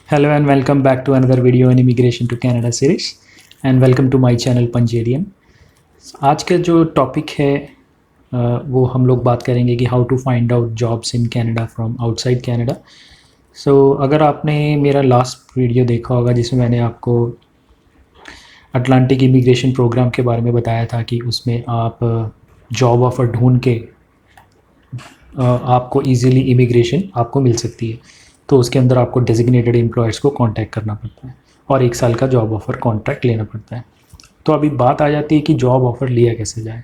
Hello and welcome back to another video in Immigration to Canada series and welcome to my channel Punjadian। आज का जो topic है वो हम लोग बात करेंगे कि how to find out jobs in Canada from outside Canada. अगर आपने मेरा लास्ट वीडियो देखा होगा जिसमें मैंने आपको अटलांटिक इमिग्रेशन प्रोग्राम के बारे में बताया था कि उसमें आप जॉब ऑफ़र ढूंढ के आपको इजीली इमिग्रेशन आपको मिल सकती है। तो उसके अंदर आपको डेजिग्नेटेड एम्प्लॉयर्स को कांटेक्ट करना पड़ता है और 1 साल का जॉब ऑफ़र कॉन्ट्रैक्ट लेना पड़ता है। तो अभी बात आ जाती है कि जॉब ऑफ़र लिया कैसे जाए।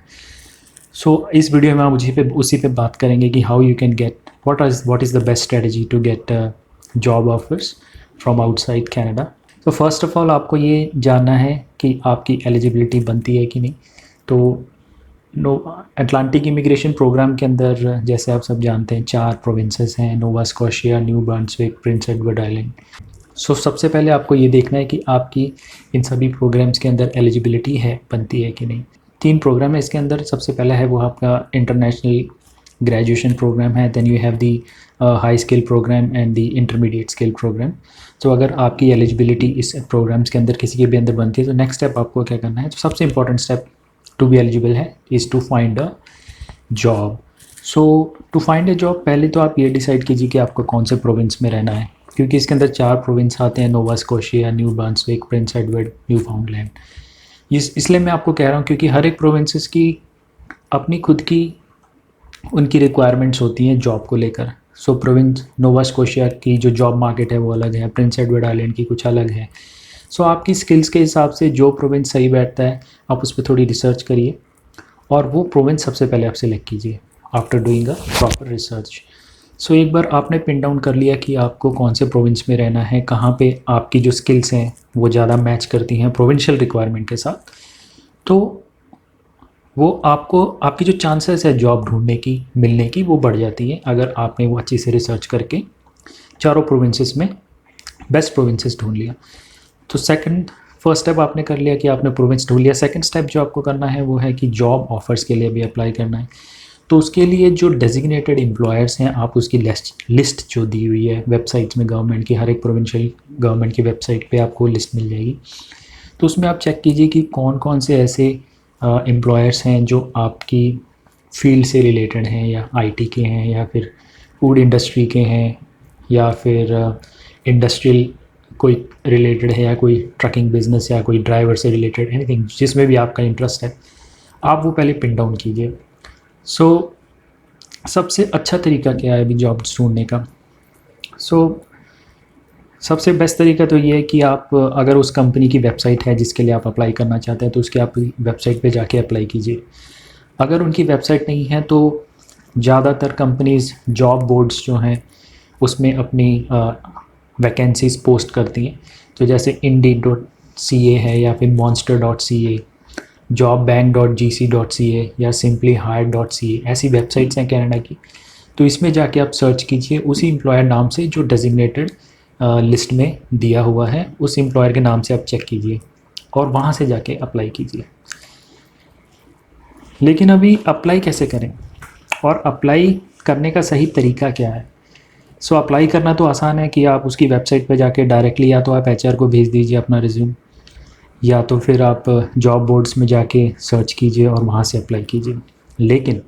इस वीडियो में हम उसी पे बात करेंगे कि how you can get what is the best strategy to get job offers from outside Canada. तो फर्स्ट ऑफ़ ऑल आपको ये जानना है कि आपकी एलिजिबिलिटी बनती है कि नहीं। तो अटलांटिक इमिग्रेशन प्रोग्राम के अंदर जैसे आप सब जानते हैं 4 प्रोविंसेस हैं, Nova Scotia, New Brunswick, Prince Edward Island. सबसे पहले आपको ये देखना है कि आपकी इन सभी प्रोग्राम्स के अंदर एलिजिबिलिटी बनती है कि नहीं। 3 प्रोग्राम है इसके अंदर। सबसे पहला है वो आपका इंटरनेशनल ग्रेजुएशन प्रोग्राम है, then you have the high skill programme and the intermediate skill programme. अगर आपकी एलिजिबिलिटी इस प्रोग्राम्स के अंदर किसी के भी अंदर बनती है तो नेक्स्ट स्टेप आपको क्या करना है। तो सबसे important step to be eligible है is to find a job. To find a job पहले तो आप ये डिसाइड कीजिए कि आपको कौन से प्रोविंस में रहना है, क्योंकि इसके अंदर 4 प्रोविंस आते हैं, Nova Scotia, New Brunswick, Prince Edward, Newfoundland. इसलिए मैं आपको कह रहा हूँ क्योंकि हर एक प्रोविंसेस की अपनी खुद की उनकी रिक्वायरमेंट्स होती हैं जॉब को लेकर। प्रोविंस नोवा स्कॉशिया की जो जॉब मार्केट है वो अलग है, प्रिंस एडवर्ड आइलैंड की कुछ अलग है। आपकी स्किल्स के हिसाब से जो प्रोविंस सही बैठता है आप उस पर थोड़ी रिसर्च करिए और वो प्रोविंस सबसे पहले आप सेलेक्ट कीजिए after doing a proper research. एक बार आपने पिन डाउन कर लिया कि आपको कौन से प्रोविंस में रहना है, कहाँ पे आपकी जो स्किल्स हैं वो ज़्यादा मैच करती हैं प्रोविंशियल रिक्वायरमेंट के साथ, तो वो आपको आपकी जो चांसेस है जॉब ढूंढने की, मिलने की, वो बढ़ जाती है अगर आपने वो अच्छी से रिसर्च करके चारों प्रोविंसेस में बेस्ट प्रोविंसेस ढूंढ लिया। तो फर्स्ट स्टेप आपने कर लिया कि आपने प्रोविंस ढूंढ लिया। सेकंड स्टेप जो आपको करना है वो है कि जॉब ऑफर्स के लिए भी अप्लाई करना है। तो उसके लिए जो डेजिग्नेटेड एम्प्लॉयर्स हैं आप उसकी लिस्ट जो दी हुई है वेबसाइट्स में, गवर्नमेंट की, हर एक प्रोविंशियल गवर्नमेंट की वेबसाइट पे आपको लिस्ट मिल जाएगी। तो उसमें आप चेक कीजिए कि कौन कौन से ऐसे एम्प्लॉयर्स हैं जो आपकी फील्ड से रिलेटेड हैं, या आईटी के हैं, या फिर फूड इंडस्ट्री के हैं, या फिर इंडस्ट्रियल कोई रिलेटेड है, या कोई ट्रकिंग बिजनेस, या कोई ड्राइवर से रिलेटेड, एनीथिंग जिसमें भी आपका इंटरेस्ट है आप वो पहले पिन डाउन कीजिए। सबसे अच्छा तरीका क्या है अभी जॉब ढूंढने का। सबसे बेस्ट तरीका तो ये है कि आप अगर उस कंपनी की वेबसाइट है जिसके लिए आप अप्लाई करना चाहते हैं तो उसके आप वेबसाइट पे जाके अप्लाई कीजिए। अगर उनकी वेबसाइट नहीं है तो ज़्यादातर कंपनीज़ जॉब बोर्ड्स जो हैं उसमें अपनी वैकेंसीज़ पोस्ट करती हैं। तो जैसे Indeed.ca है, या फिर Monster.ca, jobbank.gc.ca या simplyhire.ca, ऐसी वेबसाइट्स हैं कनाडा की। तो इसमें जाके आप सर्च कीजिए उसी एम्प्लॉयर नाम से जो डेजिग्नेटेड लिस्ट में दिया हुआ है, उस एम्प्लॉयर के नाम से आप चेक कीजिए और वहाँ से जाके अप्लाई कीजिए। लेकिन अभी अप्लाई कैसे करें और अप्लाई करने का सही तरीका क्या है। अप्लाई करना तो आसान है कि आप उसकी वेबसाइट पे जाके डायरेक्टली या तो आप एचआर को भेज दीजिए अपना रिज्यूम, या तो फिर आप जॉब बोर्ड्स में जाके सर्च कीजिए और वहाँ से अप्लाई कीजिए। लेकिन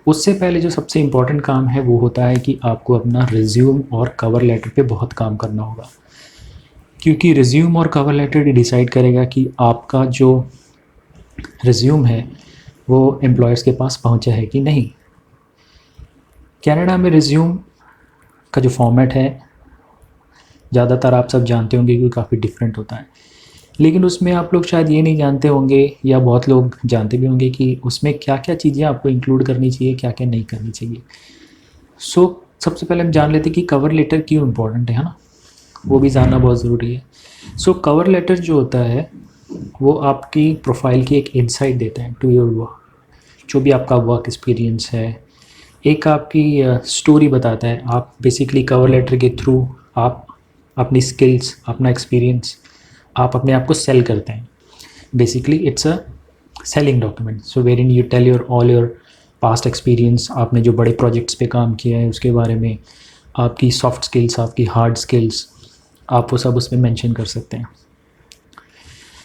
उससे पहले जो सबसे इम्पॉर्टेंट काम है वो होता है कि आपको अपना रिज्यूम और कवर लेटर पे बहुत काम करना होगा, क्योंकि रिज्यूम और कवर लेटर डिसाइड करेगा कि आपका जो रिज्यूम है वो एम्प्लॉयर्स के पास पहुँचा है कि नहीं। कनाडा में रिज्यूम का जो फॉर्मेट है ज़्यादातर आप सब जानते होंगे कि काफ़ी डिफरेंट होता है, लेकिन उसमें आप लोग शायद ये नहीं जानते होंगे, या बहुत लोग जानते भी होंगे कि उसमें क्या क्या चीज़ें आपको इंक्लूड करनी चाहिए, क्या क्या नहीं करनी चाहिए। सबसे पहले हम जान लेते हैं कि कवर लेटर क्यों इम्पोर्टेंट है ना, वो भी जानना बहुत ज़रूरी है। कवर लेटर जो होता है वो आपकी प्रोफाइल की एक इनसाइट देता है टू योर वर्क, जो भी आपका वर्क एक्सपीरियंस है, एक आपकी स्टोरी बताता है। आप बेसिकली कवर लेटर के थ्रू आप अपनी स्किल्स, अपना एक्सपीरियंस, आप अपने आप को सेल करते हैं। Basically it's a selling document. Where in you tell your all your past experience, आपने जो बड़े प्रोजेक्ट्स पे काम किया है उसके बारे में, आपकी सॉफ्ट स्किल्स, आपकी हार्ड स्किल्स, आप वो सब उसमें मेंशन कर सकते हैं।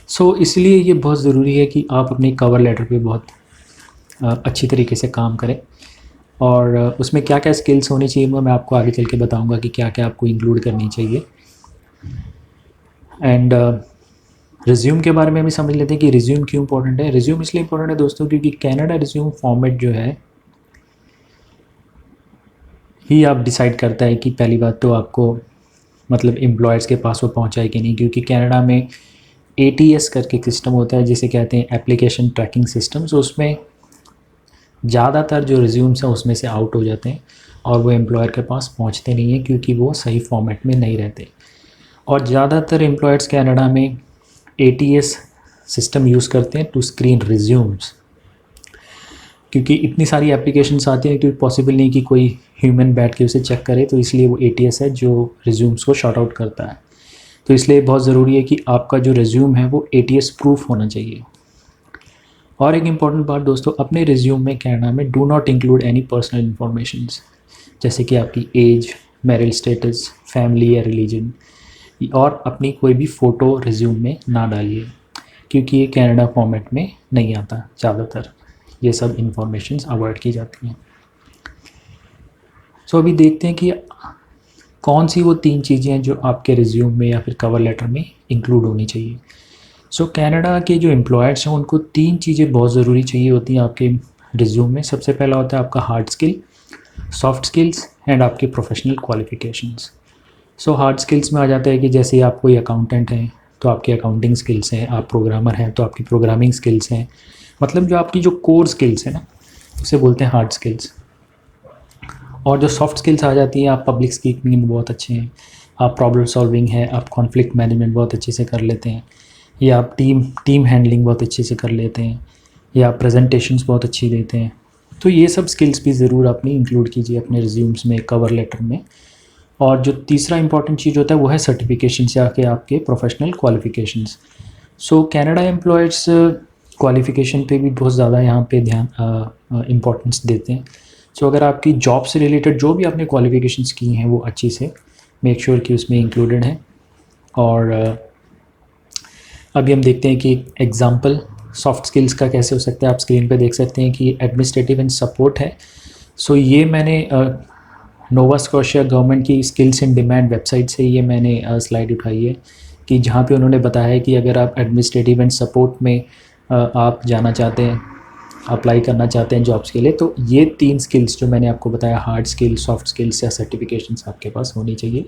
सो इसलिए ये बहुत ज़रूरी है कि आप अपने कवर लेटर पे बहुत अच्छी तरीके से काम करें, और उसमें क्या क्या स्किल्स होनी चाहिए वो मैं आपको आगे चल के बताऊँगा कि क्या क्या आपको इंक्लूड करनी चाहिए। एंड रिज्यूम के बारे में भी समझ लेते हैं कि रिज्यूम क्यों इंपॉर्टेंट है। रिज्यूम इसलिए इंपॉर्टेंट है दोस्तों क्योंकि कनाडा रिज्यूम फॉर्मेट जो है ही आप डिसाइड करता है कि पहली बात तो आपको मतलब एम्प्लॉयर्स के पास वो पहुंचाए कि नहीं, क्योंकि कनाडा में ATS करके सिस्टम होता है जिसे कहते हैं एप्लीकेशन ट्रैकिंग सिस्टम। सो उसमें ज़्यादातर जो रिज्यूम्स हैं उसमें से आउट हो जाते हैं और वो एम्प्लॉयर के पास पहुंचते नहीं हैं क्योंकि वो सही फॉर्मेट में नहीं रहते। और ज़्यादातर एम्प्लॉयर्स कनाडा में ATS सिस्टम यूज़ करते हैं टू स्क्रीन रिज्यूम्स, क्योंकि इतनी सारी एप्लीकेशंस आती हैं कि पॉसिबल नहीं कि कोई ह्यूमन बैठ के उसे चेक करे, तो इसलिए वो ATS है जो रिज्यूम्स को शॉर्ट आउट करता है। तो इसलिए बहुत ज़रूरी है कि आपका जो रिज्यूम है वो ATS प्रूफ होना चाहिए। और एक इम्पॉर्टेंट बात दोस्तों, अपने रिज्यूम में कहना में do not include any personal informations, जैसे कि आपकी एज, मैरिल स्टेटस, फैमिली या रिलीजन, और अपनी कोई भी फ़ोटो रिज्यूम में ना डालिए क्योंकि ये कनाडा फॉर्मेट में नहीं आता। ज़्यादातर ये सब इंफॉर्मेशंस अवॉइड की जाती हैं। सो अभी देखते हैं कि कौन सी वो 3 चीज़ें हैं जो आपके रिज्यूम में या फिर कवर लेटर में इंक्लूड होनी चाहिए। सो कनाडा के जो एम्प्लॉयर्स हैं उनको 3 चीज़ें बहुत ज़रूरी चाहिए होती हैं आपके रिज्यूम में। सबसे पहला होता है आपका hard skill, soft skills and आपके professional qualifications. So hard skills में आ जाता है कि जैसे आप कोई अकाउंटेंट हैं तो आपकी अकाउंटिंग स्किल्स हैं, आप प्रोग्रामर हैं तो आपकी प्रोग्रामिंग स्किल्स हैं, मतलब जो आपकी जो कोर स्किल्स हैं ना उसे बोलते हैं हार्ड स्किल्स। और जो सॉफ्ट स्किल्स आ जाती हैं, आप पब्लिक स्पीकिंग में बहुत अच्छे हैं, आप प्रॉब्लम सॉल्विंग है, आप कॉन्फ्लिक्ट मैनेजमेंट बहुत अच्छे से कर लेते हैं, या आप टीम हैंडलिंग बहुत अच्छे से कर लेते हैं, या आप प्रेजेंटेशंस बहुत अच्छी देते हैं। तो ये सब स्किल्स भी ज़रूर अपनी इंक्लूड कीजिए अपने रिज्यूम्स में, कवर लेटर में। और जो तीसरा इंपॉर्टेंट चीज़ होता है वो है सर्टिफिकेशन से आके आपके प्रोफेशनल क्वालिफिकेशंस। सो कनाडा एम्प्लॉयर्स क्वालिफिकेशन पे भी बहुत ज़्यादा यहाँ पे ध्यान इम्पोर्टेंस देते हैं। सो अगर आपकी जॉब से रिलेटेड जो भी आपने क्वालिफिकेशंस की हैं वो अच्छी से मेक श्योर कि उसमें इंक्लूडेड हैं। और अभी हम देखते हैं कि एग्जांपल सॉफ्ट स्किल्स का कैसे हो सकता है। आप स्क्रीन पे देख सकते हैं कि एडमिनिस्ट्रेटिव एंड सपोर्ट है। सो ये मैंने नोवा स्कॉशिया गवर्नमेंट की स्किल्स इन डिमांड वेबसाइट से ये मैंने स्लाइड उठाई है कि जहाँ पे उन्होंने बताया है कि अगर आप एडमिनिस्ट्रेटिव एंड सपोर्ट में आप जाना चाहते हैं, अप्लाई करना चाहते हैं जॉब्स के लिए, तो ये 3 स्किल्स जो मैंने आपको बताया, हार्ड स्किल, सॉफ्ट स्किल्स या सर्टिफिकेशंस आपके पास होनी चाहिए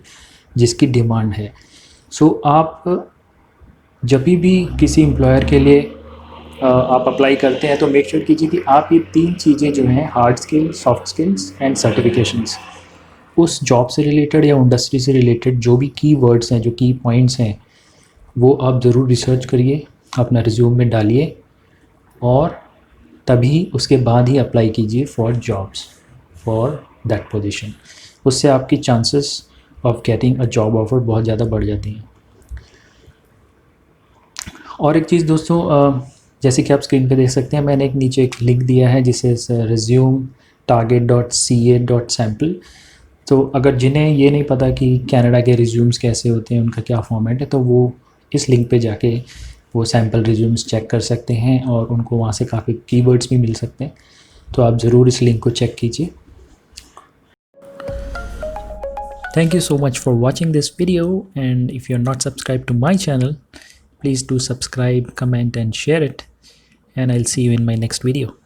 जिसकी डिमांड है। सो आप जब भी किसी एम्प्लॉयर के लिए आप अप्लाई करते हैं तो मेक श्योर कीजिए कि आप ये 3 चीज़ें जो हैं, hard skill, soft skills and certifications, उस जॉब से रिलेटेड या इंडस्ट्री से रिलेटेड जो भी की वर्ड्स हैं, जो की पॉइंट्स हैं, वो आप ज़रूर रिसर्च करिए, अपना रिज्यूम में डालिए और तभी उसके बाद ही अप्लाई कीजिए for jobs for that position. उससे आपकी chances of getting a job offer बहुत ज़्यादा बढ़ जाती हैं। और एक चीज़ दोस्तों, जैसे कि आप स्क्रीन पे देख सकते हैं, मैंने एक नीचे एक लिंक दिया है जिसे resume.target.ca.sample। तो अगर जिन्हें ये नहीं पता कि कनाडा के रिज्यूम्स कैसे होते हैं, उनका क्या फॉर्मेट है, तो वो इस लिंक पे जाके वो सैम्पल रिज्यूम्स चेक कर सकते हैं और उनको वहाँ से काफ़ी कीवर्ड्स भी मिल सकते हैं। तो आप ज़रूर इस लिंक को चेक कीजिए। Thank you so much for watching this video, and if you're not subscribed to my channel, please do subscribe, comment and share it, and I'll see you in my next video.